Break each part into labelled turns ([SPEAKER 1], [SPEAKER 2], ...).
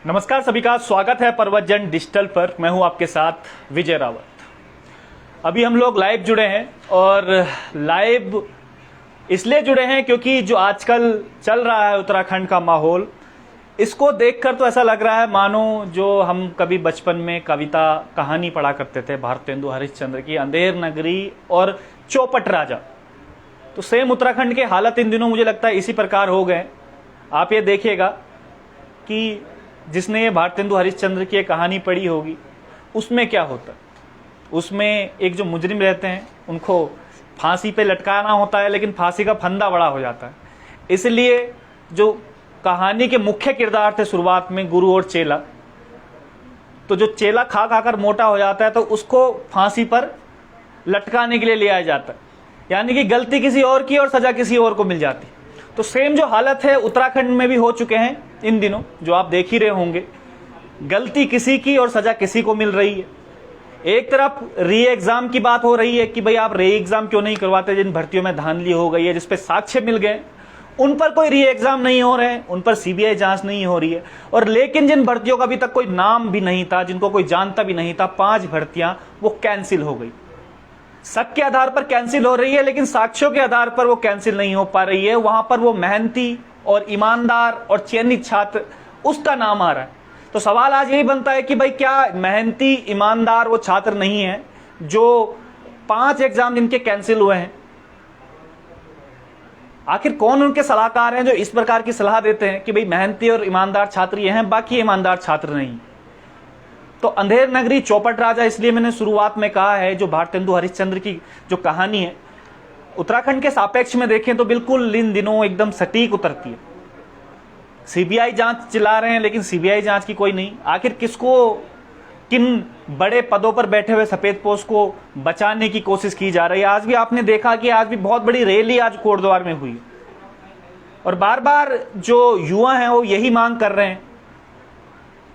[SPEAKER 1] नमस्कार सभी का स्वागत है प्रवचन डिजिटल पर। मैं हूं आपके साथ विजय रावत। अभी हम लोग लाइव जुड़े हैं और लाइव इसलिए जुड़े हैं क्योंकि जो आजकल चल रहा है उत्तराखंड का माहौल, इसको देखकर तो ऐसा लग रहा है मानो जो हम कभी बचपन में कविता कहानी पढ़ा करते थे भारतेंदु हरिश्चंद्र की, अंधेर नगरी और चौपट राजा। तो सेम उत्तराखंड के हालत इन दिनों मुझे लगता है इसी प्रकार हो गए। आप ये देखिएगा कि जिसने ये भारतेंदु हरिश्चंद्र की एक कहानी पढ़ी होगी, उसमें क्या होता है, उसमें एक जो मुजरिम रहते हैं उनको फांसी पे लटकाना होता है, लेकिन फांसी का फंदा बड़ा हो जाता है। इसलिए जो कहानी के मुख्य किरदार थे शुरुआत में, गुरु और चेला, तो जो चेला खा खाकर मोटा हो जाता है तो उसको फांसी पर लटकाने के लिए ले आया जाता है, यानी कि गलती किसी और की और सजा किसी और को मिल जाती। तो सेम जो हालत है उत्तराखंड में भी हो चुके हैं इन दिनों, जो आप देख ही रहे होंगे। गलती किसी की और सजा किसी को मिल रही है। एक तरफ री एग्जाम की बात हो रही है कि भाई आप री एग्जाम क्यों नहीं करवाते, जिन भर्तियों में धांधली हो गई है, जिसपे साक्ष्य मिल गए, उन पर कोई री एग्जाम नहीं हो रहे हैं, उन पर सीबीआई जांच नहीं हो रही है। और लेकिन जिन भर्तियों का अभी तक कोई नाम भी नहीं था, जिनको कोई जानता भी नहीं था, 5 भर्तियां वो कैंसिल हो गई। शक के आधार पर कैंसिल हो रही है, लेकिन साक्ष्यों के आधार पर वो कैंसिल नहीं हो पा रही है। वहां पर वो मेहनती और ईमानदार और चयनित छात्र, उसका नाम आ रहा है। तो सवाल आज यही बनता है कि भाई क्या मेहनती ईमानदार वो छात्र नहीं है जो 5 एग्जाम जिनके कैंसिल हुए हैं? आखिर कौन उनके सलाहकार हैं जो इस प्रकार की सलाह देते हैं कि भाई मेहनती और ईमानदार छात्र ये हैं, बाकी ईमानदार छात्र नहीं? तो अंधेर नगरी चौपट राजा इसलिए मैंने शुरुआत में कहा है, जो भारतेंदु हरिश्चंद्र की जो कहानी है, उत्तराखंड के सापेक्ष में देखें तो बिल्कुल इन दिनों एकदम सटीक उतरती है। सीबीआई जांच चला रहे हैं, लेकिन सीबीआई जांच की कोई नहीं। आखिर किसको, किन बड़े पदों पर बैठे हुए सफेदपोश को बचाने की कोशिश की जा रही है? आज भी आपने देखा कि आज भी बहुत बड़ी रैली आज कोटद्वार में हुई, और बार बार जो युवा हैं वो यही मांग कर रहे हैं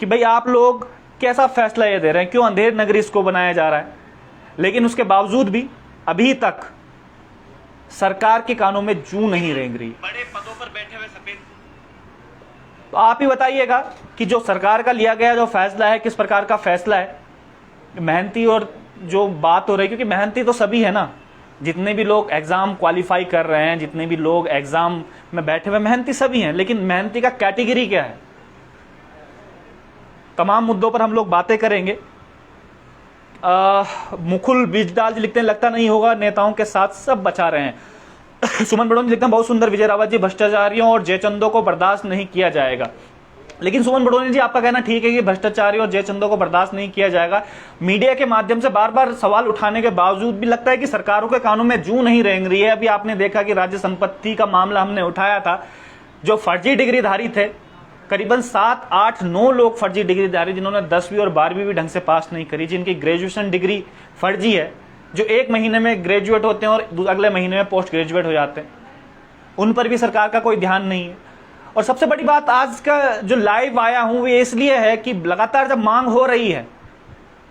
[SPEAKER 1] कि भाई आप लोग कैसा फैसला ये दे रहे हैं, क्यों अंधेर नगरी इसको बनाया जा रहा है? लेकिन उसके बावजूद भी अभी तक सरकार के कानों में जूं नहीं रेंग रही। बड़े पदों पर बैठे हुए सफेद, तो आप ही बताइएगा कि जो सरकार का लिया गया जो फैसला है, किस प्रकार का फैसला है? मेहनती और जो बात हो रही है, क्योंकि मेहनती तो सभी है ना, जितने भी लोग एग्जाम क्वालिफाई कर रहे हैं, जितने भी लोग एग्जाम में बैठे हुए, मेहनती सभी हैं। लेकिन मेहनती का कैटेगरी क्या है? तमाम मुद्दों पर हम लोग बातें करेंगे। मुकुल बीजदाल जी लिखते हैं, लगता नहीं होगा नेताओं के साथ सब बचा रहे हैं। सुमन बड़ोनी लिखते हैं, बहुत सुंदर विजय रावत जी, भ्रष्टाचारियों और जयचंदों को बर्दाश्त नहीं किया जाएगा। लेकिन सुमन बड़ोनी जी, आपका कहना ठीक है कि भ्रष्टाचारियों और जयचंदों को बर्दाश्त नहीं किया जाएगा। मीडिया के माध्यम से बार बार सवाल उठाने के बावजूद भी लगता है कि सरकारों के कानों में जूं नहीं रेंग रही है। अभी आपने देखा कि राज्य संपत्ति का मामला हमने उठाया था, जो फर्जी डिग्रीधारी थे, करीबन 7, 8, 9 लोग फर्जी डिग्रीधारी, जिन्होंने 10वीं और 12वीं भी ढंग से पास नहीं करी, जिनकी ग्रेजुएशन डिग्री फर्जी है, जो 1 महीने में ग्रेजुएट होते हैं और अगले महीने में पोस्ट ग्रेजुएट हो जाते हैं, उन पर भी सरकार का कोई ध्यान नहीं है। और सबसे बड़ी बात, आज का जो लाइव आया हूं वो इसलिए है कि लगातार जब मांग हो रही है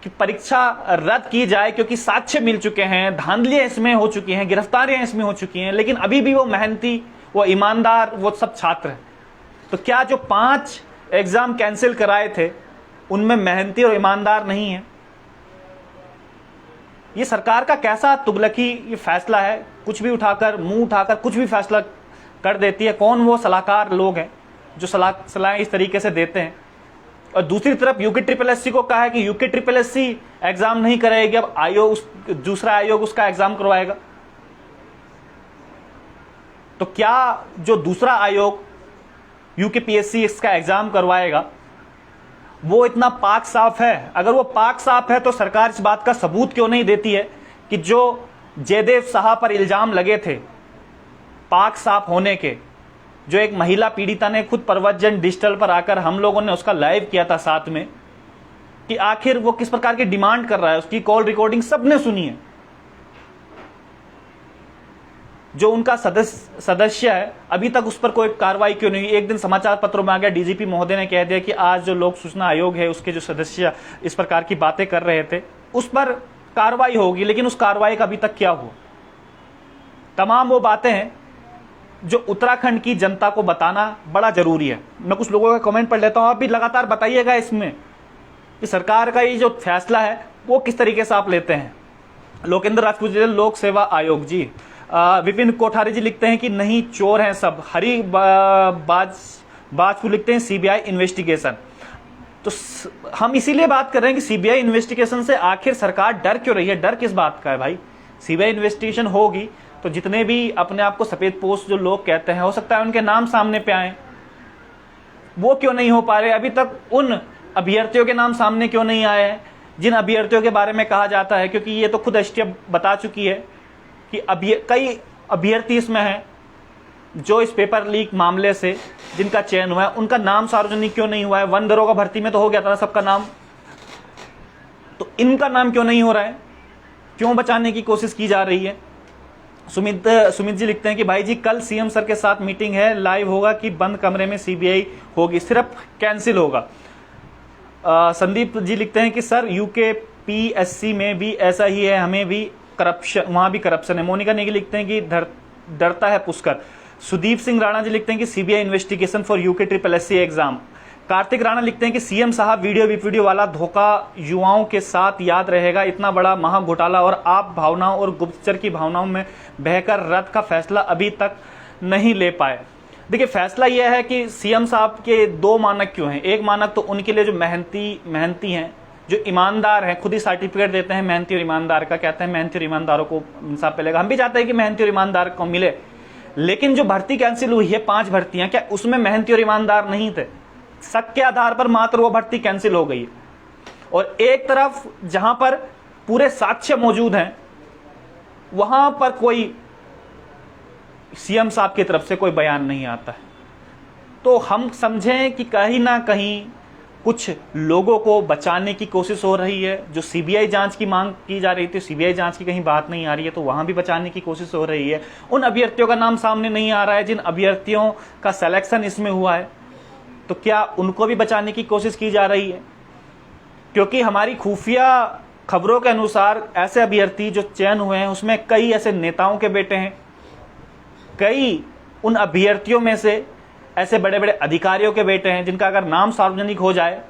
[SPEAKER 1] कि परीक्षा रद्द की जाए, क्योंकि साक्ष्य मिल चुके हैं, धांधलियां इसमें हो चुकी हैं, गिरफ्तारियां इसमें हो चुकी हैं, लेकिन अभी भी वो मेहनती, वो ईमानदार, वो सब छात्र हैं। तो क्या जो 5 एग्जाम कैंसिल कराए थे उनमें मेहनती और ईमानदार नहीं है? ये सरकार का कैसा तुगलकी ये फैसला है, कुछ भी उठाकर, मुंह उठाकर कुछ भी फैसला कर देती है। कौन वो सलाहकार लोग हैं जो सलाह इस तरीके से देते हैं? और दूसरी तरफ यूके ट्रिपल एससी को कहा है कि यूके ट्रिपल एससी एग्जाम नहीं कराएगी, अब आयोग, दूसरा आयोग उसका एग्जाम करवाएगा। तो क्या जो दूसरा आयोग यूकेपीएससी इसका एग्जाम करवाएगा वो इतना पाक साफ है? अगर वो पाक साफ है तो सरकार इस बात का सबूत क्यों नहीं देती है कि जो जयदेव साहब पर इल्जाम लगे थे पाक साफ होने के, जो एक महिला पीड़िता ने खुद प्रवचन डिजिटल पर आकर, हम लोगों ने उसका लाइव किया था साथ में, कि आखिर वो किस प्रकार की डिमांड कर रहा है, उसकी कॉल रिकॉर्डिंग सबने सुनी है। जो उनका सदस्य है, अभी तक उस पर कोई कार्रवाई क्यों नहीं हुई? एक दिन समाचार पत्रों में आ गया, डीजीपी महोदय ने कह दिया कि आज जो लोक सूचना आयोग है उसके जो सदस्य इस प्रकार की बातें कर रहे थे उस पर कार्रवाई होगी, लेकिन उस कार्रवाई का अभी तक क्या हुआ? तमाम वो बातें हैं जो उत्तराखंड की जनता को बताना बड़ा जरूरी है। मैं कुछ लोगों का कमेंट पढ़ लेता हूं, आप भी लगातार बताइएगा इसमें कि सरकार का ये जो फैसला है वो किस तरीके से आप लेते हैं। लोकेंद्र राजपूत जी, लोक सेवा आयोग जी। विपिन कोठारी जी लिखते हैं कि नहीं, चोर हैं सब। हरी बाजपुर लिखते हैं सीबीआई इन्वेस्टिगेशन। तो हम इसीलिए बात कर रहे हैं कि सीबीआई इन्वेस्टिगेशन से आखिर सरकार डर क्यों रही है। डर किस बात का है भाई? सीबीआई इन्वेस्टिगेशन होगी तो जितने भी अपने आप को सफेद पोस्ट जो लोग कहते हैं, हो सकता है उनके नाम सामने पे आए। वो क्यों नहीं हो पा रहे अभी तक? उन अभ्यर्थियों के नाम सामने क्यों नहीं आए हैं जिन अभ्यर्थियों के बारे में कहा जाता है? क्योंकि ये तो खुद एसटीएफ बता चुकी है कि कई अभ्यर्थी इसमें हैं जो इस पेपर लीक मामले से जिनका चयन हुआ है, उनका नाम सार्वजनिक क्यों नहीं हुआ है? वन दरोगा भर्ती में तो हो गया था ना सबका नाम, तो इनका नाम क्यों नहीं हो रहा है? क्यों बचाने की कोशिश की जा रही है? सुमित जी लिखते हैं कि भाई जी कल सीएम सर के साथ मीटिंग है, लाइव होगा कि बंद कमरे में सीबीआई होगी? सिर्फ कैंसिल होगा। संदीप जी लिखते हैं कि सर यूके पीएससी में भी ऐसा ही है, हमें भी करप्शन, वहां भी करप्शन है। मोनिका नेगी लिखते हैं कि डरता है पुष्कर। सुदीप सिंह राणा जी लिखते हैं कि CBI investigation for UK SSSC exam. Kartik Rana लिखते हैं कि सीएम साहब वीडियो वाला धोखा युवाओं के साथ याद रहेगा। इतना बड़ा महा घोटाला और आप भावनाओं और गुप्तचर की भावनाओं में बहकर रद्द का फैसला अभी तक नहीं ले पाए। देखिए, फैसला यह है कि सीएम साहब के दो मानक क्यों हैं। एक मानक तो उनके लिए जो मेहनती हैं, जो ईमानदार हैं, खुद ही सर्टिफिकेट देते हैं मेहनती और ईमानदार का, कहते हैं मेहनती और ईमानदारों को इंसाफ मिलेगा। हम भी चाहते हैं कि मेहनती और ईमानदार को मिले, लेकिन जो भर्ती कैंसिल हुई है 5 भर्तियां, क्या उसमें मेहनती और ईमानदार नहीं थे? शक के आधार पर मात्र वो भर्ती कैंसिल हो गई। और एक तरफ जहां पर पूरे साक्ष्य मौजूद हैं, वहां पर कोई सीएम साहब की तरफ से कोई बयान नहीं आता है। तो हम समझें कि कहीं ना कहीं कुछ लोगों को बचाने की कोशिश हो रही है। जो सीबीआई जांच की मांग की जा रही थी, सीबीआई जांच की कहीं बात नहीं आ रही है, तो वहां भी बचाने की कोशिश हो रही है। उन अभ्यर्थियों का नाम सामने नहीं आ रहा है जिन अभ्यर्थियों का सिलेक्शन इसमें हुआ है, तो क्या उनको भी बचाने की कोशिश की जा रही है? क्योंकि हमारी खुफिया खबरों के अनुसार ऐसे अभ्यर्थी जो चयन हुए हैं उसमें कई ऐसे नेताओं के बेटे हैं, कई उन अभ्यर्थियों में से ऐसे बड़े बड़े अधिकारियों के बेटे हैं जिनका अगर नाम सार्वजनिक हो जाए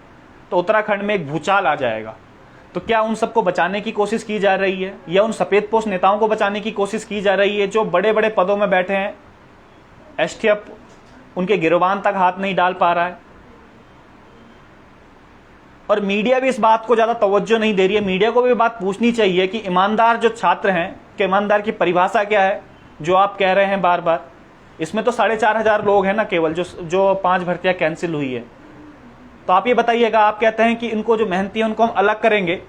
[SPEAKER 1] तो उत्तराखंड में एक भूचाल आ जाएगा। तो क्या उन सबको बचाने की कोशिश की जा रही है, या उन सफेद पोस्ट नेताओं को बचाने की कोशिश की जा रही है जो बड़े बड़े पदों में बैठे हैं? एसटीएफ उनके गिरबान तक हाथ नहीं डाल पा रहा है, और मीडिया भी इस बात को ज्यादा तवज्जो नहीं दे रही है। मीडिया को भी बात पूछनी चाहिए कि ईमानदार जो छात्र हैं, कि ईमानदार की परिभाषा क्या है जो आप कह रहे हैं बार बार। इसमें तो 4,500 लोग हैं ना केवल, जो 5 भर्तियां कैंसिल हुई है। तो आप ये बताइएगा, आप कहते हैं कि इनको जो मेहनती है उनको हम अलग करेंगे,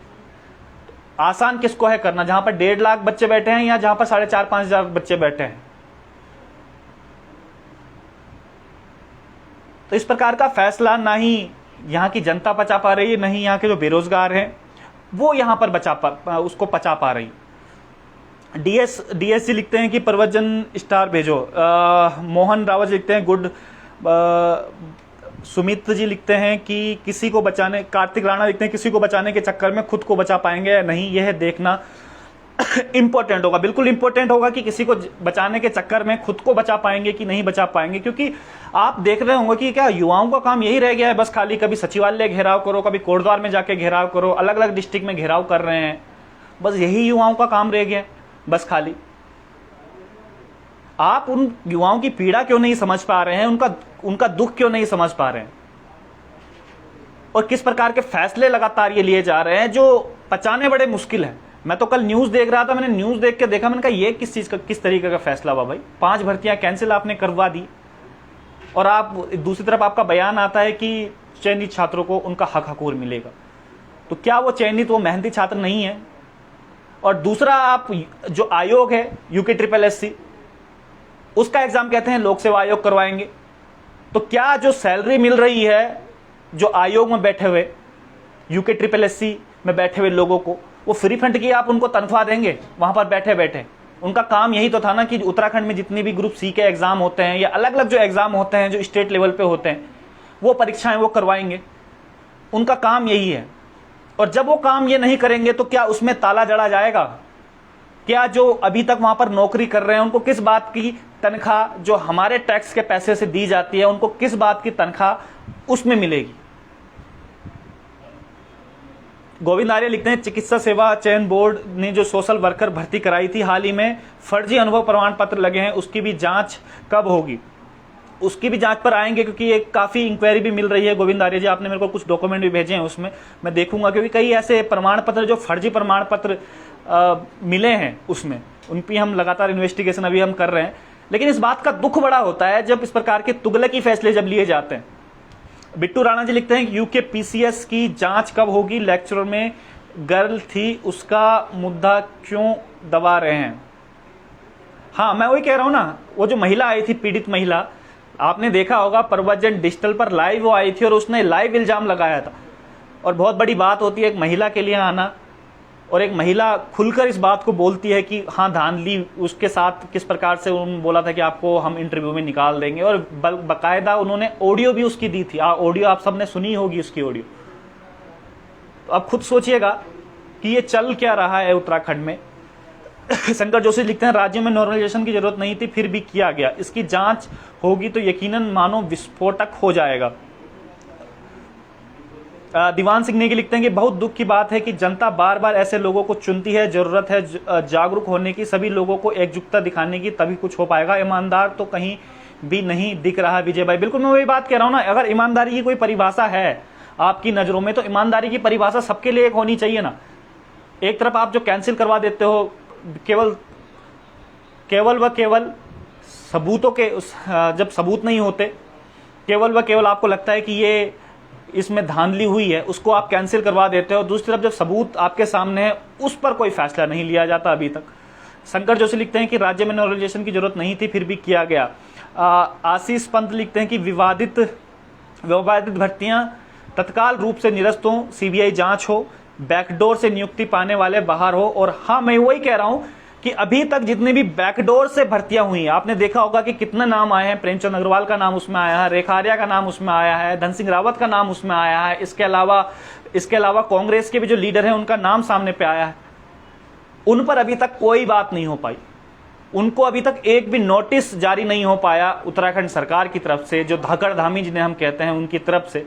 [SPEAKER 1] आसान किसको है करना? जहां पर 1.5 लाख बच्चे बैठे हैं या जहां पर 4,500-5,000 बच्चे बैठे हैं? तो इस प्रकार का फैसला ना ही यहाँ की जनता बचा पा रही है, नहीं यहाँ के जो बेरोजगार हैं वो यहाँ पर उसको पचा पा रही। डीएससी लिखते हैं कि प्रवचन स्टार भेजो। मोहन रावत लिखते हैं गुड। सुमित जी लिखते हैं कि किसी को बचाने, कार्तिक राणा लिखते हैं किसी को बचाने के चक्कर में खुद को बचा पाएंगे या नहीं, यह देखना इंपॉर्टेंट होगा। बिल्कुल इंपॉर्टेंट होगा कि किसी को बचाने के चक्कर में खुद को बचा पाएंगे कि नहीं बचा पाएंगे, क्योंकि आप देख रहे होंगे कि क्या युवाओं का काम यही रह गया है बस खाली कभी सचिवालय घेराव करो, कभी कोटद्वार में जाके घेराव करो, अलग अलग डिस्ट्रिक्ट में घेराव कर रहे हैं, बस यही युवाओं का काम रह गया बस खाली। आप उन युवाओं की पीड़ा क्यों नहीं समझ पा रहे हैं, उनका दुख क्यों नहीं समझ पा रहे हैं, और किस प्रकार के फैसले लगातार ये लिए जा रहे हैं जो पचाने बड़े मुश्किल है। मैं तो कल न्यूज देख रहा था, मैंने न्यूज देख के देखा, मैंने कहा ये किस तरीके का फैसला हुआ भाई? 5 भर्तियां कैंसिल आपने करवा दी, और आप दूसरी तरफ आपका बयान आता है कि चयनित छात्रों को उनका हक हकूर मिलेगा। तो क्या वो चयनित, वो मेहनती छात्र नहीं है? और दूसरा, आप जो आयोग है यूके SSSC, उसका एग्जाम कहते हैं लोक सेवा आयोग करवाएंगे। तो क्या जो सैलरी मिल रही है जो आयोग में बैठे हुए, यूके SSSC में बैठे हुए लोगों को, वो फ्री फंड की आप उनको तनख्वाह देंगे वहां पर बैठे बैठे? उनका काम यही तो था ना कि उत्तराखंड में जितनी भी ग्रुप सी के एग्जाम होते हैं या अलग अलग जो एग्जाम होते हैं जो स्टेट लेवल पे होते हैं, वो परीक्षाएं वो करवाएंगे। उनका काम यही है। और जब वो काम ये नहीं करेंगे तो क्या उसमें ताला जड़ा जाएगा? क्या जो अभी तक वहां पर नौकरी कर रहे हैं उनको किस बात की तनख्वाह जो हमारे टैक्स के पैसे से दी जाती है, उनको किस बात की तनख्वाह उसमें मिलेगी। गोविंद आर्य लिखते हैं, चिकित्सा सेवा चयन बोर्ड ने जो सोशल वर्कर भर्ती कराई थी, हाल ही में फर्जी अनुभव प्रमाण पत्र लगे हैं, उसकी भी जांच कब होगी? उसकी भी जांच पर आएंगे, क्योंकि एक काफी इंक्वायरी भी मिल रही है। गोविंद आर्य जी, आपने मेरे को कुछ डॉक्यूमेंट भी भेजे हैं, उसमें मैं देखूंगा, क्योंकि कई ऐसे प्रमाण पत्र जो फर्जी प्रमाण पत्र मिले हैं उसमें, उन पर हम लगातार इन्वेस्टिगेशन अभी हम कर रहे हैं। लेकिन इस बात का दुख बड़ा होता है जब इस प्रकार के तुगलकी फैसले जब लिए जाते हैं। बिट्टू राणा जी लिखते हैं, यूके पीसीएस की जांच कब होगी? लेक्चर में गर्ल थी, उसका मुद्दा क्यों दबा रहे हैं? हाँ, मैं वही कह रहा हूं ना, वो जो महिला आई थी, पीड़ित महिला, आपने देखा होगा प्रवचन डिजिटल पर लाइव वो आई थी और उसने लाइव इल्जाम लगाया था। और बहुत बड़ी बात होती है एक महिला के लिए आना, और एक महिला खुलकर इस बात को बोलती है कि हाँ धांधली उसके साथ किस प्रकार से उन्होंने बोला था कि आपको हम इंटरव्यू में निकाल देंगे, और बकायदा उन्होंने ऑडियो भी उसकी दी थी। ऑडियो आप सबने सुनी होगी उसकी ऑडियो। तो अब खुद सोचिएगा कि ये चल क्या रहा है उत्तराखंड में। शंकर जोशी लिखते हैं, राज्य में नॉर्मलाइजेशन की जरूरत नहीं थी फिर भी किया गया, इसकी जांच होगी तो यकीनन मानो विस्फोटक हो जाएगा। दीवान सिंह नेगी लिखते हैं कि बहुत दुख की बात है कि जनता बार बार ऐसे लोगों को चुनती है, जरूरत है जागरूक होने की, सभी लोगों को एकजुटता दिखाने की, तभी कुछ हो पाएगा। ईमानदार तो कहीं भी नहीं दिख रहा विजय भाई। बिल्कुल मैं वही बात कह रहा हूं ना, अगर ईमानदारी की कोई परिभाषा है आपकी नजरों में, तो ईमानदारी की परिभाषा सबके लिए एक होनी चाहिए ना। एक तरफ आप जो कैंसिल करवा देते हो केवल व केवल सबूतों के जब सबूत नहीं होते, केवल व केवल आपको लगता है कि ये इसमें धांधली हुई है, उसको आप कैंसिल करवा देते हो। दूसरी तरफ जब सबूत आपके सामने है, उस पर कोई फैसला नहीं लिया जाता अभी तक। शंकर जोशी लिखते हैं कि राज्य में नॉर्मलाइजेशन की जरूरत नहीं थी फिर भी किया गया। आशीष पंत लिखते हैं कि विवादित भर्तियां तत्काल रूप से निरस्त हो, सीबीआई जांच हो, बैकडोर से नियुक्ति पाने वाले बाहर हो। और हाँ, मैं वही कह रहा हूं कि अभी तक जितने भी बैकडोर से भर्तियां हुई हैं, आपने देखा होगा कि कितने नाम आए हैं। प्रेमचंद अग्रवाल का नाम उसमें आया है, रेखा आर्या का नाम उसमें आया है, धन सिंह रावत का नाम उसमें आया है। इसके अलावा कांग्रेस के भी जो लीडर हैं उनका नाम सामने पे आया है। उन पर अभी तक कोई बात नहीं हो पाई, उनको अभी तक एक भी नोटिस जारी नहीं हो पाया उत्तराखंड सरकार की तरफ से, जो धाकड़ धामी जिन्हें हम कहते हैं उनकी तरफ से,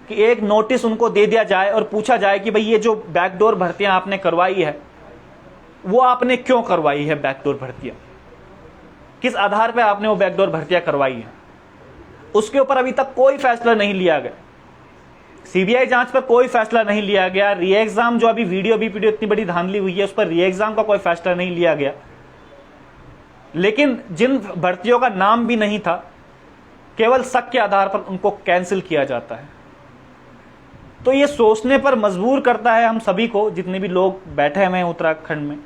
[SPEAKER 1] कि एक नोटिस उनको दे दिया जाए और पूछा जाए कि भाई ये जो बैकडोर भर्तियां आपने करवाई है वो आपने क्यों करवाई है। बैकडोर भर्तियां किस आधार पे आपने वो बैकडोर भर्तियां करवाई है, उसके ऊपर अभी तक कोई फैसला नहीं लिया गया। सीबीआई जांच पर कोई फैसला नहीं लिया गया। री एग्जाम जो अभी वीडियो इतनी बड़ी धांधली हुई है, उस पर री एग्जाम का कोई फैसला नहीं लिया गया। लेकिन जिन भर्तियों का नाम भी नहीं था, केवल शक के आधार पर उनको कैंसिल किया जाता है। तो ये सोचने पर मजबूर करता है हम सभी को, जितने भी लोग बैठे हुए हैं उत्तराखंड में,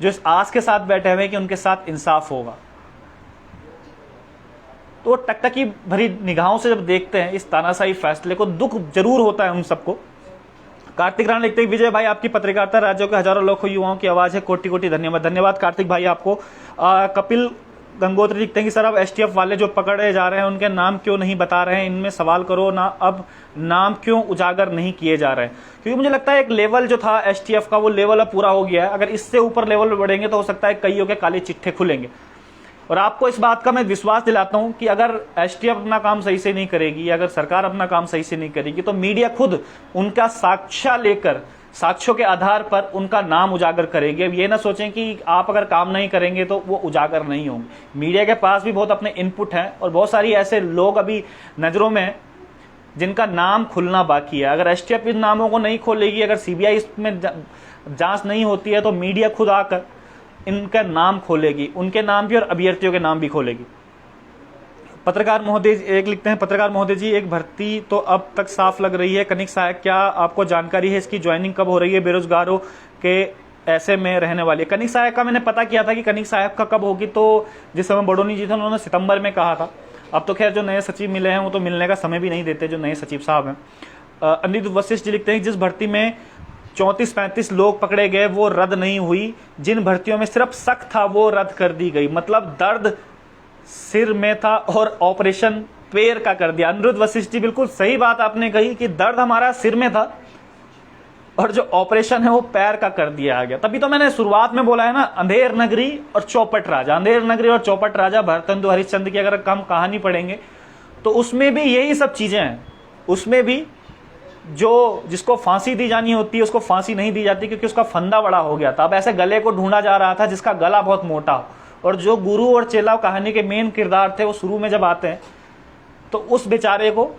[SPEAKER 1] जो इस आस के साथ बैठे हुए हैं कि उनके साथ इंसाफ होगा। तो टकटकी भरी निगाहों से जब देखते हैं इस तानाशाही फैसले को, दुख जरूर होता है उन सबको। कार्तिक राणा लिखते हैं, विजय भाई आपकी पत्रकारिता राज्यों के हजारों लाखों युवाओं की आवाज है, कोटि कोटि धन्यवाद। धन्यवाद कार्तिक भाई आपको। कपिल गंगोत्री लिखते हैं कि सर अब एसटीएफ वाले जो पकड़े जा रहे हैं उनके नाम क्यों नहीं बता रहे हैं, इनमें सवाल करो ना, अब नाम क्यों उजागर नहीं किए जा रहे हैं। क्योंकि मुझे लगता है एक लेवल जो था एसटीएफ का, वो लेवल अब पूरा हो गया है। अगर इससे ऊपर लेवल बढ़ेंगे तो हो सकता है कईयों के काले चिट्ठे खुलेंगे। और आपको इस बात का मैं विश्वास दिलाता हूं कि अगर एसटीएफ अपना काम सही से नहीं करेगी, अगर सरकार अपना काम सही से नहीं करेगी, तो मीडिया खुद उनका साक्ष्य लेकर, साक्ष्यों के आधार पर उनका नाम उजागर करेगी। अब ये ना सोचें कि आप अगर काम नहीं करेंगे तो वो उजागर नहीं होंगे। मीडिया के पास भी बहुत अपने इनपुट हैं और बहुत सारी ऐसे लोग अभी नजरों में हैं जिनका नाम खुलना बाकी है। अगर एसटीएफ इन नामों को नहीं खोलेगी, अगर सीबीआई इसमें जांच नहीं होती है, तो मीडिया खुद आकर इनका नाम खोलेगी, उनके नाम भी और अभ्यर्थियों के नाम भी खोलेगी। पत्रकार महोदय एक लिखते हैं, पत्रकार महोदय जी एक भर्ती तो अब तक साफ लग रही है, कनिक सहायक, क्या आपको जानकारी है इसकी ज्वाइनिंग कब हो रही है, बेरोजगारों के ऐसे में रहने वाली है। कनिक सहायक का मैंने पता किया था कि कनिक सहायक का कब होगी, तो जिस समय बडोनी जी थे उन्होंने सितंबर में कहा था। अब तो खैर जो नए सचिव मिले हैं वो तो मिलने का समय भी नहीं देते, जो नए सचिव साहब हैं। अनिल वशिष्ठ जी लिखते हैं, जिस भर्ती में 34-35 लोग पकड़े गए वो रद्द नहीं हुई, जिन भर्तियों में सिर्फ शक था वो रद्द कर दी गई। मतलब दर्द सिर में था और ऑपरेशन पैर का कर दिया। अनिरुद्ध वशिष्ठ जी बिल्कुल सही बात आपने कही कि दर्द हमारा सिर में था और जो ऑपरेशन है वो पैर का कर दिया गया। तभी तो मैंने शुरुआत में बोला है ना, अंधेर नगरी और चौपट राजा। अंधेर नगरी और चौपट राजा भरतेंदु हरिश्चंद्र की अगर हम कहानी पढ़ेंगे तो उसमें भी यही सब चीजें हैं। उसमें भी जो जिसको फांसी दी जानी होती है उसको फांसी नहीं दी जाती क्योंकि उसका फंदा बड़ा हो गया था। अब ऐसे गले को ढूंढा जा रहा था जिसका गला बहुत मोटा हो। और जो गुरु और चेला कहानी के मेन किरदार थे वो शुरू में जब आते हैं तो उस बेचारे को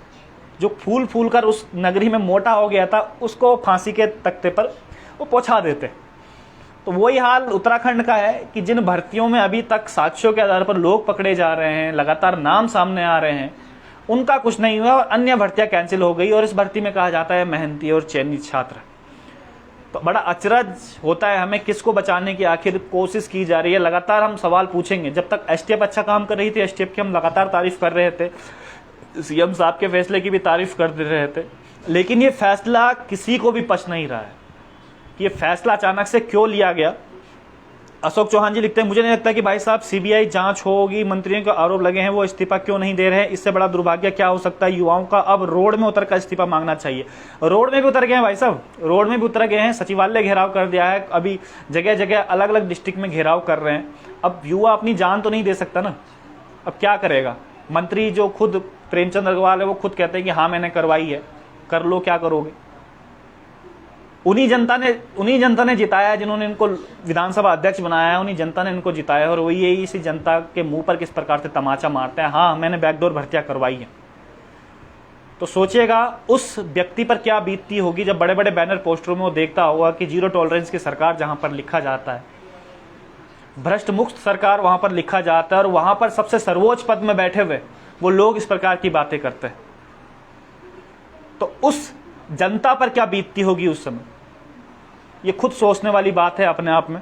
[SPEAKER 1] जो फूल फूल कर उस नगरी में मोटा हो गया था उसको फांसी के तख्ते पर वो पहुंचा देते। तो वही हाल उत्तराखंड का है कि जिन भर्तियों में अभी तक साक्ष्यों के आधार पर लोग पकड़े जा रहे हैं, लगातार नाम सामने आ रहे हैं, उनका कुछ नहीं हुआ और अन्य भर्तियां कैंसिल हो गई। और इस भर्ती में कहा जाता है मेहनती और चयनित छात्र। तो बड़ा अचरज होता है हमें, किसको बचाने की आखिर कोशिश की जा रही है। लगातार हम सवाल पूछेंगे। जब तक एसटीएफ अच्छा काम कर रही थी, एसटीएफ की हम लगातार तारीफ कर रहे थे, सीएम साहब के फैसले की भी तारीफ कर दे रहे थे, लेकिन ये फैसला किसी को भी पच नहीं रहा है कि ये फैसला अचानक से क्यों लिया गया। अशोक चौहान जी लिखते हैं, मुझे नहीं लगता कि भाई साहब सीबीआई जांच होगी, मंत्रियों के आरोप लगे हैं वो इस्तीफा क्यों नहीं दे रहे हैं, इससे बड़ा दुर्भाग्य क्या हो सकता है। युवाओं का अब रोड में उतर कर इस्तीफा मांगना चाहिए। रोड में भी उतर गए हैं भाई साहब, रोड में भी उतर गए हैं। सचिवालय घेराव कर दिया है, अभी जगह जगह अलग अलग डिस्ट्रिक्ट में घेराव कर रहे हैं। अब युवा अपनी जान तो नहीं दे सकता ना, अब क्या करेगा। मंत्री जो खुद प्रेमचंद अग्रवाल है वो खुद कहते हैं कि हाँ मैंने करवाई है, कर लो, क्या करोगे। उन्हीं जनता ने जिताया है, जिन्होंने इनको विधानसभा अध्यक्ष बनाया है, उन्हीं जनता ने इनको जिताया है। और वही यही इसी जनता के मुंह पर किस प्रकार से तमाचा मारते हैं, हाँ मैंने बैकडोर भर्तियां करवाई है। तो सोचिएगा उस व्यक्ति पर क्या बीतती होगी जब बड़े बड़े बैनर पोस्टरों में वो देखता होगा कि जीरो टॉलरेंस की सरकार जहां पर लिखा जाता है, भ्रष्ट मुक्त सरकार वहां पर लिखा जाता है, और वहां पर सबसे सर्वोच्च पद में बैठे हुए वो लोग इस प्रकार की बातें करते हैं। तो उस जनता पर क्या बीतती होगी उस समय, ये खुद सोचने वाली बात है अपने आप में।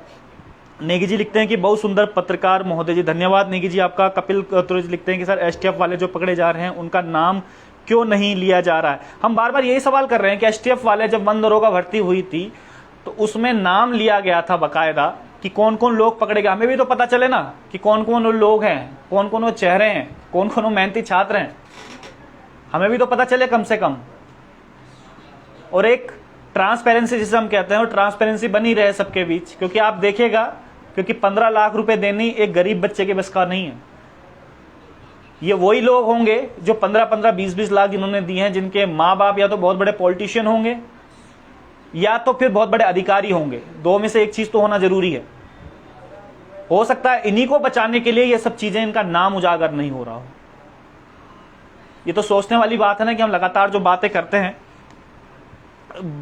[SPEAKER 1] नेगी जी लिखते हैं कि बहुत सुंदर पत्रकार महोदय जी, धन्यवाद नेगी जी आपका। कपिल तुरज लिखते हैं कि सर एसटीएफ वाले जो पकड़े जा रहे हैं उनका नाम क्यों नहीं लिया जा रहा है। हम बार बार यही सवाल कर रहे हैं कि एसटीएफ वाले जब वन दरोगा भर्ती हुई थी तो उसमें नाम लिया गया था बकायदा कि कौन कौन लोग पकड़े गए। हमें भी तो पता चले ना कि कौन कौन वो लोग हैं, कौन कौन वो चेहरे हैं, कौन कौन वो मेहनती छात्र हैं, हमें भी तो पता चले कम से कम। और एक ट्रांसपेरेंसी जिसे हम कहते हैं, वो ट्रांसपेरेंसी बनी रहे सबके बीच। क्योंकि आप देखिएगा, क्योंकि 15 लाख रुपए देनी एक गरीब बच्चे के बस का नहीं है। ये वही लोग होंगे जो 15-15, 20-20 लाख जिन्होंने दिए हैं, जिनके माँ बाप या तो बहुत बड़े पॉलिटिशियन होंगे या तो फिर बहुत बड़े अधिकारी होंगे। दो में से एक चीज तो होना जरूरी है। हो सकता है इन्हीं को बचाने के लिए ये सब चीजें, इनका नाम उजागर नहीं हो रहा हो। ये तो सोचने वाली बात है ना कि हम लगातार जो बातें करते हैं,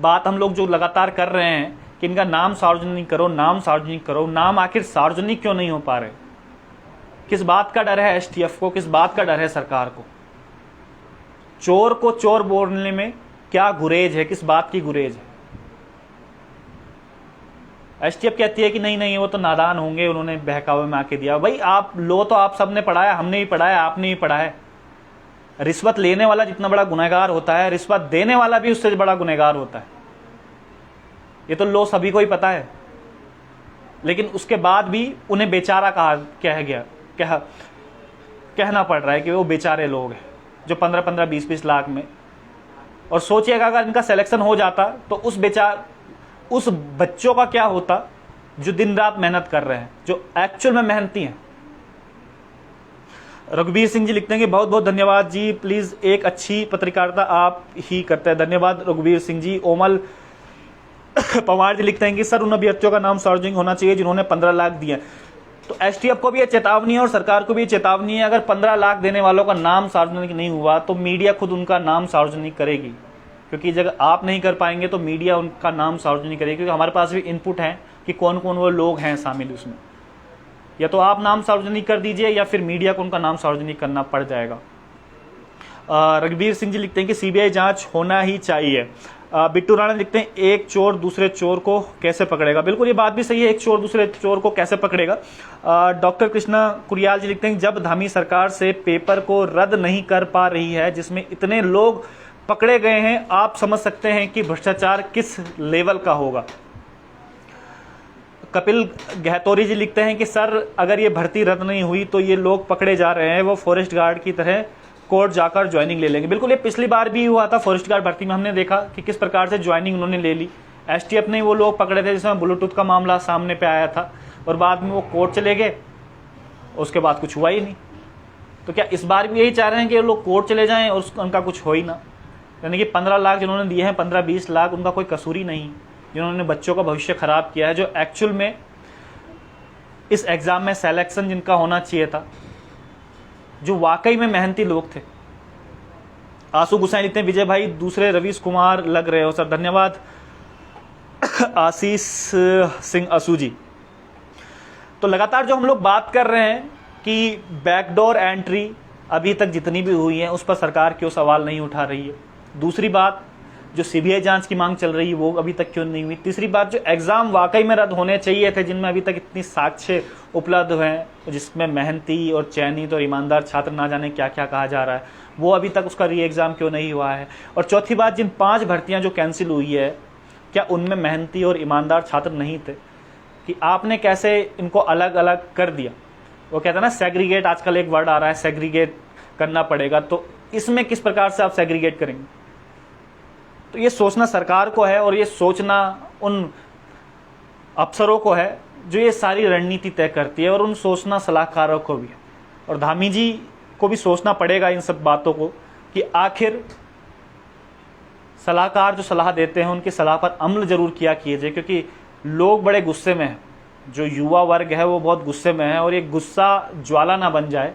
[SPEAKER 1] बात हम लोग जो लगातार कर रहे हैं कि इनका नाम सार्वजनिक करो, नाम सार्वजनिक करो, नाम आखिर सार्वजनिक क्यों नहीं हो पा रहे। किस बात का डर है एसटीएफ को, किस बात का डर है सरकार को। चोर को चोर बोलने में क्या गुरेज है, किस बात की गुरेज है। एसटीएफ कहती है कि नहीं नहीं वो तो नादान होंगे, उन्होंने बहकावे में आके दिया। भाई आप लो तो आप सबने पढ़ाया, हमने भी पढ़ाया, आपने भी पढ़ाया। रिश्वत लेने वाला जितना बड़ा गुनहगार होता है, रिश्वत देने वाला भी उससे बड़ा गुनहगार होता है। ये तो लो सभी को ही पता है। लेकिन उसके बाद भी उन्हें बेचारा कहना पड़ रहा है कि वो बेचारे लोग हैं जो 15-15, 20-20 लाख में। और सोचिएगा अगर इनका सिलेक्शन हो जाता तो उस बच्चों का क्या होता जो दिन रात मेहनत कर रहे हैं, जो एक्चुअल में मेहनती हैं। रघुवीर सिंह जी लिखते हैं कि बहुत बहुत धन्यवाद जी, प्लीज एक अच्छी पत्रकारिता आप ही करते हैं। धन्यवाद रघुवीर सिंह जी। ओमल पवार जी लिखते हैं कि सर उन अभ्यर्थियों का नाम सार्वजनिक होना चाहिए जिन्होंने 15 लाख दिए। तो एसटीएफ को भी ये चेतावनी है और सरकार को भी ये चेतावनी है, अगर 15 लाख देने वालों का नाम सार्वजनिक नहीं हुआ तो मीडिया खुद उनका नाम सार्वजनिक करेगी। क्योंकि जब आप नहीं कर पाएंगे तो मीडिया उनका नाम सार्वजनिक करेगी। क्योंकि हमारे पास भी इनपुट है कि कौन कौन वो लोग हैं शामिल उसमें। या तो आप नाम सार्वजनिक कर दीजिए या फिर मीडिया को उनका नाम सार्वजनिक करना पड़ जाएगा। रघुवीर सिंह जी लिखते हैं कि सीबीआई जांच होना ही चाहिए। बिट्टू राणा लिखते हैं एक चोर दूसरे चोर को कैसे पकड़ेगा। बिल्कुल ये बात भी सही है, एक चोर दूसरे चोर को कैसे पकड़ेगा। डॉक्टर कृष्णा कुरियाल जी लिखते हैं जब धामी सरकार से पेपर को रद्द नहीं कर पा रही है जिसमें इतने लोग पकड़े गए हैं, आप समझ सकते हैं कि भ्रष्टाचार किस लेवल का होगा। कपिल गहतोरी जी लिखते हैं कि सर अगर ये भर्ती रद्द नहीं हुई तो ये लोग पकड़े जा रहे हैं वो फॉरेस्ट गार्ड की तरह कोर्ट जाकर ज्वाइनिंग ले लेंगे। बिल्कुल ये पिछली बार भी हुआ था, फॉरेस्ट गार्ड भर्ती में हमने देखा कि किस प्रकार से ज्वाइनिंग उन्होंने ले ली। एसटीएफ ने वो लोग पकड़े थे जिसमें ब्लूटूथ का मामला सामने पे आया था, और बाद में वो कोर्ट चले गए, उसके बाद कुछ हुआ ही नहीं। तो क्या इस बार भी यही चाह रहे हैं कि ये लोग कोर्ट चले जाएं और उनका कुछ हो ही ना? यानी कि 15 लाख जिन्होंने दिए हैं, 15-20 लाख, उनका कोई कसूर ही नहीं, जिन्होंने बच्चों का भविष्य खराब किया है, जो एक्चुअल में इस एग्ज़ाम में सेलेक्शन जिनका होना चाहिए था, जो वाकई में मेहनती लोग थे। आंसू गुसाई लिखते हैं, विजय भाई दूसरे रवीश कुमार लग रहे हो सर, धन्यवाद। आशीष सिंह असू जी, तो लगातार जो हम लोग बात कर रहे हैं कि बैकडोर एंट्री अभी तक जितनी भी हुई है उस पर सरकार क्यों सवाल नहीं उठा रही है। दूसरी बात, जो सीबीआई जांच की मांग चल रही है वो अभी तक क्यों नहीं हुई। तीसरी बात, जो एग्ज़ाम वाकई में रद्द होने चाहिए थे, जिनमें अभी तक इतनी साक्ष्य उपलब्ध हैं, जिसमें मेहनती और चयनित और ईमानदार छात्र ना जाने क्या क्या कहा जा रहा है, वो अभी तक उसका री एग्ज़ाम क्यों नहीं हुआ है। और चौथी बात, जिन 5 भर्तियाँ जो कैंसिल हुई है, क्या उनमें मेहनती और ईमानदार छात्र नहीं थे? कि आपने कैसे इनको अलग अलग कर दिया। वो कहते हैं ना सेग्रीगेट, आजकल एक वर्ड आ रहा है सेग्रीगेट करना पड़ेगा, तो इसमें किस प्रकार से आप सेग्रीगेट करेंगे? तो ये सोचना सरकार को है, और ये सोचना उन अफसरों को है जो ये सारी रणनीति तय करती है, और उन सोचना सलाहकारों को भी है। और धामी जी को भी सोचना पड़ेगा इन सब बातों को कि आखिर सलाहकार जो सलाह देते हैं उनकी सलाह पर अमल जरूर किया कीजिए, क्योंकि लोग बड़े गुस्से में हैं, जो युवा वर्ग है वो बहुत गुस्से में है, और ये गुस्सा ज्वाला ना बन जाए,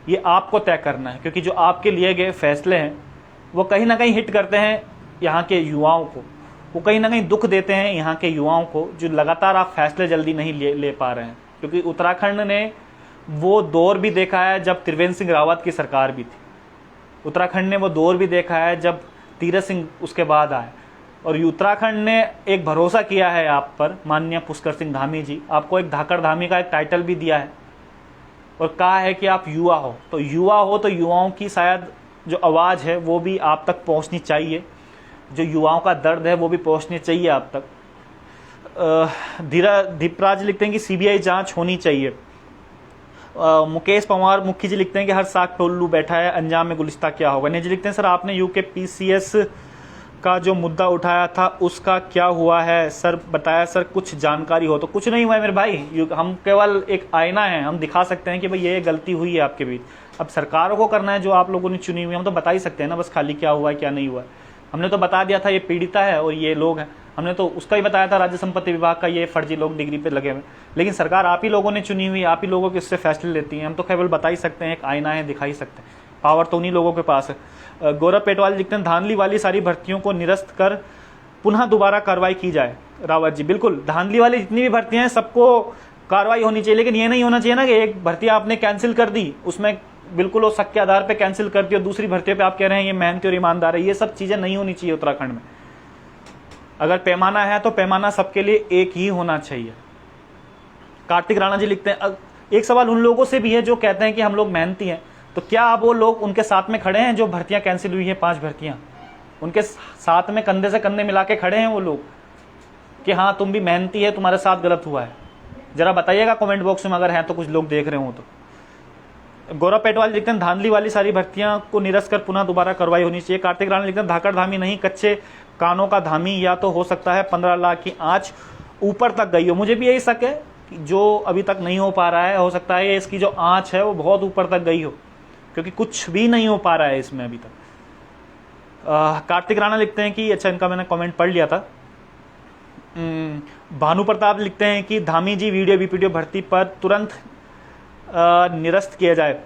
[SPEAKER 1] ये आपको तय करना है। क्योंकि जो आपके लिए गए फैसले हैं वो कहीं ना कहीं हिट करते हैं यहाँ के युवाओं को, वो कहीं ना कहीं दुख देते हैं यहाँ के युवाओं को, जो लगातार आप फैसले जल्दी नहीं ले पा रहे हैं। क्योंकि उत्तराखंड ने वो दौर भी देखा है जब त्रिवेंद्र सिंह रावत की सरकार भी थी, उत्तराखंड ने वो दौर भी देखा है जब तीरथ सिंह उसके बाद आए, और उत्तराखंड ने एक भरोसा किया है आप पर, माननीय पुष्कर सिंह धामी जी, आपको एक धाकड़ धामी का एक टाइटल भी दिया है, और कहा है कि आप युवा हो, तो युवाओं की शायद जो आवाज़ है वो भी आप तक पहुंचनी चाहिए, जो युवाओं का दर्द है वो भी पहुंचनी चाहिए आप तक। दीपराज लिखते हैं कि सीबीआई जांच होनी चाहिए। मुकेश पवार मुखी जी लिखते हैं कि हर साग पे उल्लू बैठा है, अंजाम में गुलिस्ता क्या होगा। नेजी लिखते हैं सर आपने यूके पीसीएस का जो मुद्दा उठाया था उसका क्या हुआ है सर, बताया सर कुछ जानकारी हो तो। कुछ नहीं हुआ है मेरे भाई, हम केवल एक आईना है, हम दिखा सकते हैं कि भाई ये गलती हुई है आपके बीच। अब सरकारों को करना है जो आप लोगों ने चुनी हुई, हम तो बता ही सकते हैं ना बस खाली क्या हुआ है क्या नहीं हुआ है। हमने तो बता दिया था ये पीड़िता है और ये लोग हैं, हमने तो उसका ही बताया था राज्य संपत्ति विभाग का ये फर्जी लोग डिग्री पे लगे हुए। लेकिन सरकार आप ही लोगों ने चुनी हुई, आप ही लोगों के इससे फैसले लेती हैं, हम तो केवल बता ही सकते हैं, एक आईना है, दिखा ही सकते हैं, पावर तो उन्हीं लोगों के पास है। गौरव पेटवाल लिखते हैं धांधली वाली सारी भर्तियों को निरस्त कर पुनः दोबारा कार्रवाई की जाए। रावत जी बिल्कुल, धांधली वाली जितनी भी भर्तियां हैं सबको कार्रवाई होनी चाहिए, लेकिन ये नहीं होना चाहिए ना कि एक भर्ती आपने कैंसिल कर दी, उसमें बिल्कुल वो शक के आधार पे कैंसिल कर दी और दूसरी भर्तियों पे आप कह रहे हैं ये मेहनती और ईमानदार है। ये सब चीजें नहीं होनी चाहिए उत्तराखंड में। अगर पैमाना है तो पैमाना सबके लिए एक ही होना चाहिए। कार्तिक राणा जी लिखते हैं एक सवाल उन लोगों से भी है जो कहते हैं कि हम लोग मेहनती हैं, तो क्या आप वो लोग उनके साथ में खड़े हैं जो भर्तियां कैंसिल हुई हैं, 5 भर्तियां, उनके साथ में कंधे से कंधे मिला के खड़े हैं वो लोग कि हाँ तुम भी मेहनती है, तुम्हारे साथ गलत हुआ है? जरा बताइएगा कमेंट बॉक्स में अगर हैं तो, कुछ लोग देख रहे हो तो। गौरव पेटवाल लिखते हैं धांधली वाली सारी भर्तियां को निरस्त कर पुनः दोबारा कार्रवाई होनी चाहिए। कार्तिक राणा लिखते हैं धाकड़ धामी नहीं, कच्चे कानों का धामी, या तो हो सकता है 15 लाख की आंच ऊपर तक गई हो। मुझे भी यही शक है कि जो अभी तक नहीं हो पा रहा है, हो सकता है इसकी जो आंच है वो बहुत ऊपर तक गई हो, क्योंकि कुछ भी नहीं हो पा रहा है इसमें अभी तक। कार्तिक राणा लिखते हैं कि अच्छा, इनका मैंने कमेंट पढ़ लिया था। भानु प्रताप लिखते हैं कि धामी जी वीडियो बीपीडीओ भर्ती पर तुरंत निरस्त किया जाए।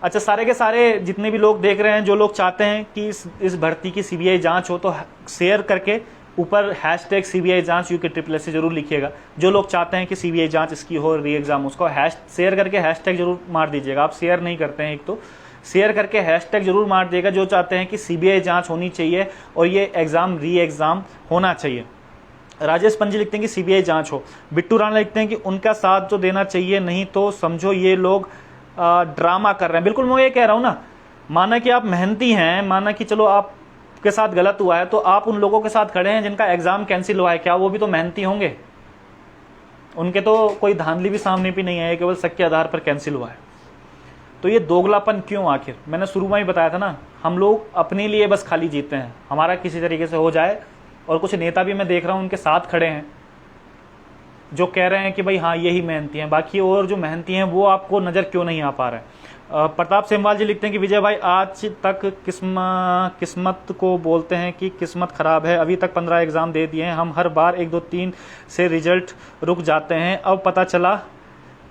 [SPEAKER 1] अच्छा, सारे के सारे जितने भी लोग देख रहे हैं, जो लोग चाहते हैं कि इस भर्ती की सीबीआई जांच हो, तो शेयर करके ऊपर हैशटैग सीबीआई जांच UKSSC से जरूर लिखिएगा। जो लोग चाहते हैं कि सीबीआई जांच इसकी हो, री एग्जाम, उसको शेयर करके हैशटैग जरूर मार दीजिएगा। आप शेयर नहीं करते हैं, एक तो शेयर करके हैशटैग जरूर मार दिएगा जो चाहते हैं कि सीबीआई जांच होनी चाहिए और ये एग्जाम री एग्जाम होना चाहिए। राजेश पंजी लिखते हैं कि सीबीआई जांच हो। बिट्टू राणा लिखते हैं कि उनका साथ जो देना चाहिए, नहीं तो समझो ये लोग ड्रामा कर रहे हैं। बिल्कुल मैं ये कह रहा हूं ना, माना कि आप मेहनती हैं, माना कि चलो आपके साथ गलत हुआ है, तो आप उन लोगों के साथ खड़े हैं जिनका एग्जाम कैंसिल हुआ है, क्या वो भी तो मेहनती होंगे? उनके तो कोई धांधली भी सामने भी नहीं है, केवल शक के आधार पर कैंसिल हुआ है। तो ये दोगलापन क्यों? आखिर मैंने शुरू में ही बताया था ना, हम लोग अपने लिए बस खाली जीते हैं, हमारा किसी तरीके से हो जाए और कुछ नेता भी मैं देख रहा हूँ उनके साथ खड़े हैं जो कह रहे हैं कि भाई हाँ यही मेहनती हैं, बाकी और जो मेहनती हैं वो आपको नज़र क्यों नहीं आ पा रहा है। प्रताप सेमवाल जी लिखते हैं कि विजय भाई आज तक किस्मत को बोलते हैं कि किस्मत खराब है, अभी तक 15 एग्ज़ाम दे दिए हैं हम, हर बार 1 2 3 से रिजल्ट रुक जाते हैं, अब पता चला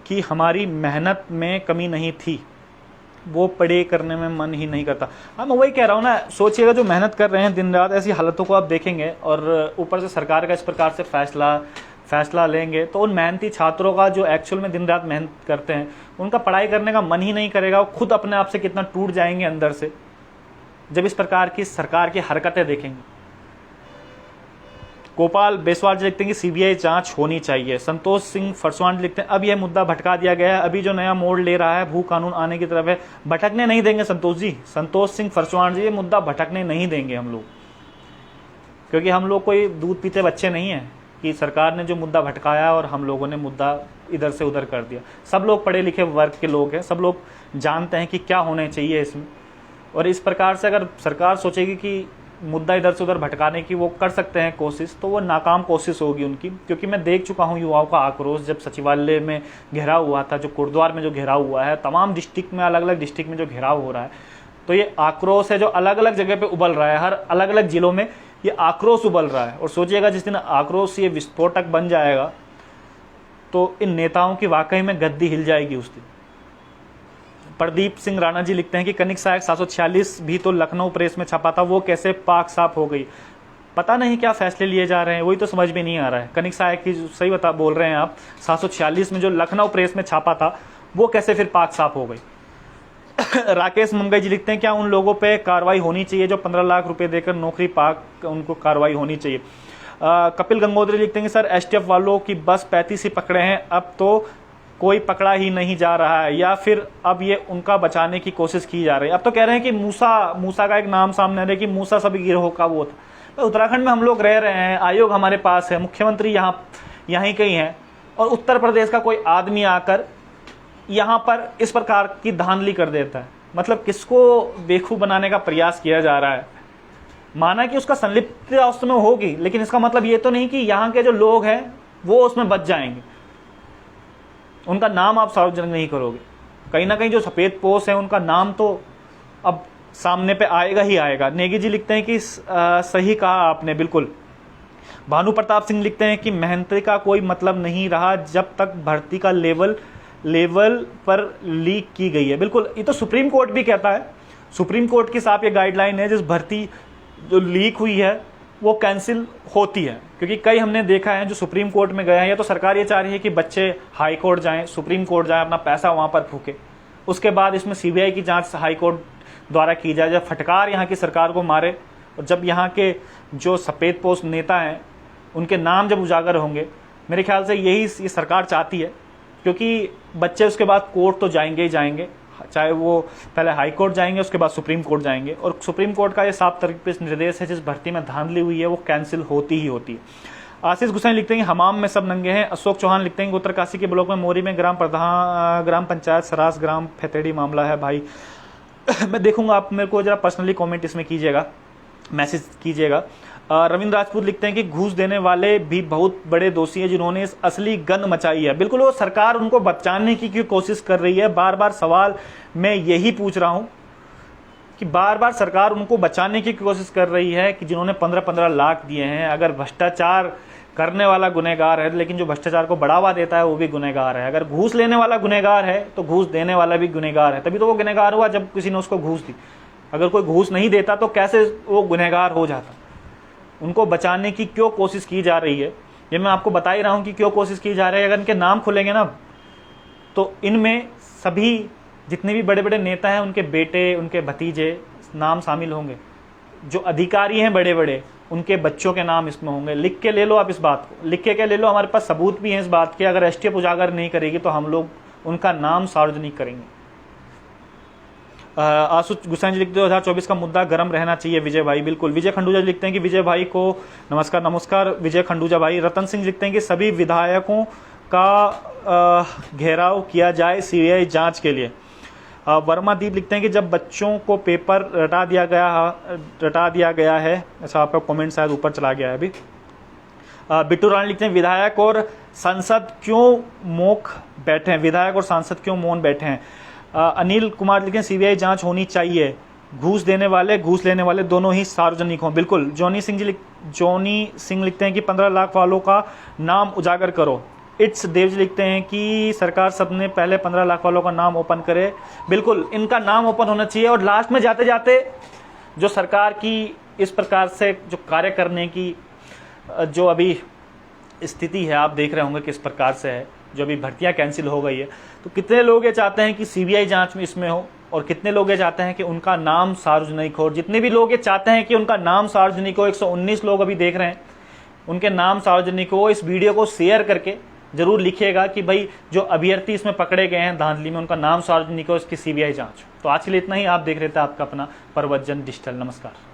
[SPEAKER 1] कि हमारी मेहनत में कमी नहीं थी, वो पढ़े करने में मन ही नहीं करता। हाँ मैं वही कह रहा हूँ ना, सोचिएगा जो मेहनत कर रहे हैं दिन रात, ऐसी हालतों को आप देखेंगे और ऊपर से सरकार का इस प्रकार से फैसला लेंगे तो उन मेहनती छात्रों का जो एक्चुअल में दिन रात मेहनत करते हैं उनका पढ़ाई करने का मन ही नहीं करेगा, वो खुद अपने आप से कितना टूट जाएंगे अंदर से जब इस प्रकार की सरकार की हरकतें देखेंगे। गोपाल बेसवाल जी लिखते हैं कि सीबीआई जांच होनी चाहिए। संतोष सिंह फरसवान लिखते हैं अब यह मुद्दा भटका दिया गया है, अभी जो नया मोड़ ले रहा है भू कानून आने की तरफ है, भटकने नहीं देंगे संतोष जी, संतोष सिंह फरसवान जी, ये मुद्दा भटकने नहीं देंगे हम लोग, क्योंकि हम लोग कोई दूध पीते बच्चे नहीं हैं कि सरकार ने जो मुद्दा भटकाया और हम लोगों ने मुद्दा इधर से उधर कर दिया। सब लोग पढ़े लिखे वर्ग के लोग हैं, सब लोग जानते हैं कि क्या होने चाहिए इसमें, और इस प्रकार से अगर सरकार सोचेगी कि मुद्दा इधर से उधर भटकाने की वो कर सकते हैं कोशिश, तो वो नाकाम कोशिश होगी उनकी, क्योंकि मैं देख चुका हूँ युवाओं का आक्रोश जब सचिवालय में घेराव हुआ था, जो कुर्द्वार में जो घेराव हुआ है, तमाम डिस्ट्रिक्ट में अलग अलग डिस्ट्रिक्ट में जो घेराव हो रहा है, तो ये आक्रोश है जो अलग अलग जगह पे उबल रहा है, हर अलग अलग जिलों में ये आक्रोश उबल रहा है। और सोचिएगा जिस दिन आक्रोश ये विस्फोटक बन जाएगा तो इन नेताओं की वाकई में गद्दी हिल जाएगी उस दिन। प्रदीप सिंह राणा जी लिखते हैं कि कनिक सहायक 746 भी तो लखनऊ प्रेस में छपा था, वो कैसे पाक साफ हो गई, पता नहीं क्या फैसले लिए जा रहे हैं, वही तो समझ में नहीं आ रहा है। कनिक सहायक की सही बोल रहे हैं आप, 746 में जो लखनऊ प्रेस में छापा था वो कैसे फिर पाक साफ हो गई। राकेश मंगई जी लिखते हैं क्या उन लोगों पे कार्रवाई होनी चाहिए जो 15 लाख रुपए देकर नौकरी पाक, उनको कार्रवाई होनी चाहिए। कपिल गंगोत्री लिखते हैं कि सर एसटीएफ वालों की बस 35 ही पकड़े हैं, अब तो कोई पकड़ा ही नहीं जा रहा है, या फिर अब ये उनका बचाने की कोशिश की जा रही है। अब तो कह रहे हैं कि मूसा का एक नाम सामने आ रहा है कि मूसा सभी गिरोह का वो था। उत्तराखंड में हम लोग रह रहे हैं, आयोग हमारे पास है, मुख्यमंत्री यहीं कहीं है, और उत्तर प्रदेश का कोई आदमी आकर यहाँ पर इस प्रकार की धांधली कर देता है। मतलब किसको बेवकूफ बनाने का प्रयास किया जा रहा है। माना कि उसका संलिप्तता उसमें होगी, लेकिन इसका मतलब ये तो नहीं कि यहाँ के जो लोग हैं वो उसमें बच जाएंगे, उनका नाम आप सार्वजनिक नहीं करोगे। कहीं ना कहीं जो सफेद पोश है उनका नाम तो अब सामने पे आएगा ही आएगा। नेगी जी लिखते हैं कि सही कहा आपने, बिल्कुल। भानु प्रताप सिंह लिखते हैं कि मेहनत का कोई मतलब नहीं रहा जब तक भर्ती का लेवल पर लीक की गई है। बिल्कुल, ये तो सुप्रीम कोर्ट भी कहता है, सुप्रीम कोर्ट की साफ ये गाइडलाइन है, जिस भर्ती जो लीक हुई है वो कैंसिल होती है। क्योंकि कई हमने देखा है जो सुप्रीम कोर्ट में गए हैं, या तो सरकार ये चाह रही है कि बच्चे हाई कोर्ट जाएं, सुप्रीम कोर्ट जाएं, अपना पैसा वहां पर फूके, उसके बाद इसमें सीबीआई की जांच हाई कोर्ट द्वारा की जाए, जब फटकार यहाँ की सरकार को मारे, और जब यहाँ के जो सफ़ेद पोस्ट नेता हैं उनके नाम जब उजागर होंगे, मेरे ख्याल से यही ये सरकार चाहती है। क्योंकि बच्चे उसके बाद कोर्ट तो जाएंगे ही जाएंगे, चाहे वो पहले हाई कोर्ट जाएंगे उसके बाद सुप्रीम कोर्ट जाएंगे, और सुप्रीम कोर्ट का ये साफ तरीके से निर्देश है जिस भर्ती में धांधली हुई है वो कैंसिल होती ही होती है। आशीष गुसाई लिखते हैं हमाम में सब नंगे हैं। अशोक चौहान लिखते हैं उत्तरकाशी के ब्लॉक में मोरी में ग्राम पंचायत सरास ग्राम फेतेड़ी मामला है भाई। मैं देखूंगा, आप मेरे को जरा पर्सनली कमेंट इसमें कीजिएगा, मैसेज कीजिएगा। रविंद्र राजपूत लिखते हैं कि घूस देने वाले भी बहुत बड़े दोषी हैं जिन्होंने इस असली गंद मचाई है। बिल्कुल, वो सरकार उनको बचाने की क्यों कोशिश कर रही है। बार बार सवाल मैं यही पूछ रहा हूं कि बार बार सरकार उनको बचाने की कोशिश कर रही है कि जिन्होंने 15-15 लाख दिए हैं। अगर भ्रष्टाचार करने वाला गुनहगार है, लेकिन जो भ्रष्टाचार को बढ़ावा देता है वो भी गुनहगार है। अगर घूस लेने वाला गुनहगार है तो घूस देने वाला भी गुनहगार है। तभी तो वो गुनहगार हुआ जब किसी ने उसको घूस दी। अगर कोई घूस नहीं देता तो कैसे वो गुनहगार हो जाता। उनको बचाने की क्यों कोशिश की जा रही है, ये मैं आपको बता ही रहा हूं कि क्यों कोशिश की जा रही है। अगर इनके नाम खुलेंगे ना तो इनमें सभी जितने भी बड़े बड़े नेता हैं उनके बेटे, उनके भतीजे नाम शामिल होंगे। जो अधिकारी हैं बड़े बड़े, उनके बच्चों के नाम इसमें होंगे। लिख के ले लो आप इस बात को, लिख के ले लो। हमारे पास सबूत भी हैं इस बात के। अगर एसटीएफ उजागर नहीं करेगी तो हम लोग उनका नाम सार्वजनिक करेंगे। आशु गुस्साई जी लिखते हैं 2024 का मुद्दा गर्म रहना चाहिए विजय भाई। बिल्कुल। विजय खंडूजा लिखते हैं कि विजय भाई को नमस्कार विजय खंडूजा भाई। रतन सिंह लिखते हैं कि सभी विधायकों का घेराव किया जाए सीबीआई जांच के लिए। वर्मा दीप लिखते हैं कि जब बच्चों को पेपर रटा दिया गया है, ऐसा आपका कमेंट शायद ऊपर चला गया है अभी। बिट्टू रानी लिखते हैं विधायक और सांसद क्यों मौन बैठे हैं, विधायक और सांसद क्यों मौन बैठे हैं। अनिल कुमार लिखते हैं सीबीआई जांच होनी चाहिए, घूस देने वाले घूस लेने वाले दोनों ही सार्वजनिक हों। बिल्कुल। जॉनी सिंह लिखते हैं कि 15 लाख वालों का नाम उजागर करो। इट्स देव जी लिखते हैं कि सरकार सबने पहले 15 लाख वालों का नाम ओपन करे। बिल्कुल, इनका नाम ओपन होना चाहिए। और लास्ट में जाते जाते जो सरकार की इस प्रकार से जो कार्य करने की जो अभी स्थिति है, आप देख रहे होंगे किस प्रकार से है, जो अभी भर्तियां कैंसिल हो गई है, तो कितने लोग ये चाहते हैं कि सीबीआई जांच में इसमें हो, और कितने लोग ये चाहते हैं कि उनका नाम सार्वजनिक हो। और जितने भी लोग ये चाहते हैं कि उनका नाम सार्वजनिक हो, 119 लोग अभी देख रहे हैं, उनके नाम सार्वजनिक हो, इस वीडियो को शेयर करके जरूर लिखिएगा कि भाई जो अभ्यर्थी इसमें पकड़े गए हैं धांधली में, उनका नाम सार्वजनिक हो, इसकी सीबीआई जांच। तो आज के लिए इतना ही। आप देख रहे थे आपका अपना प्रवचन डिजिटल। नमस्कार।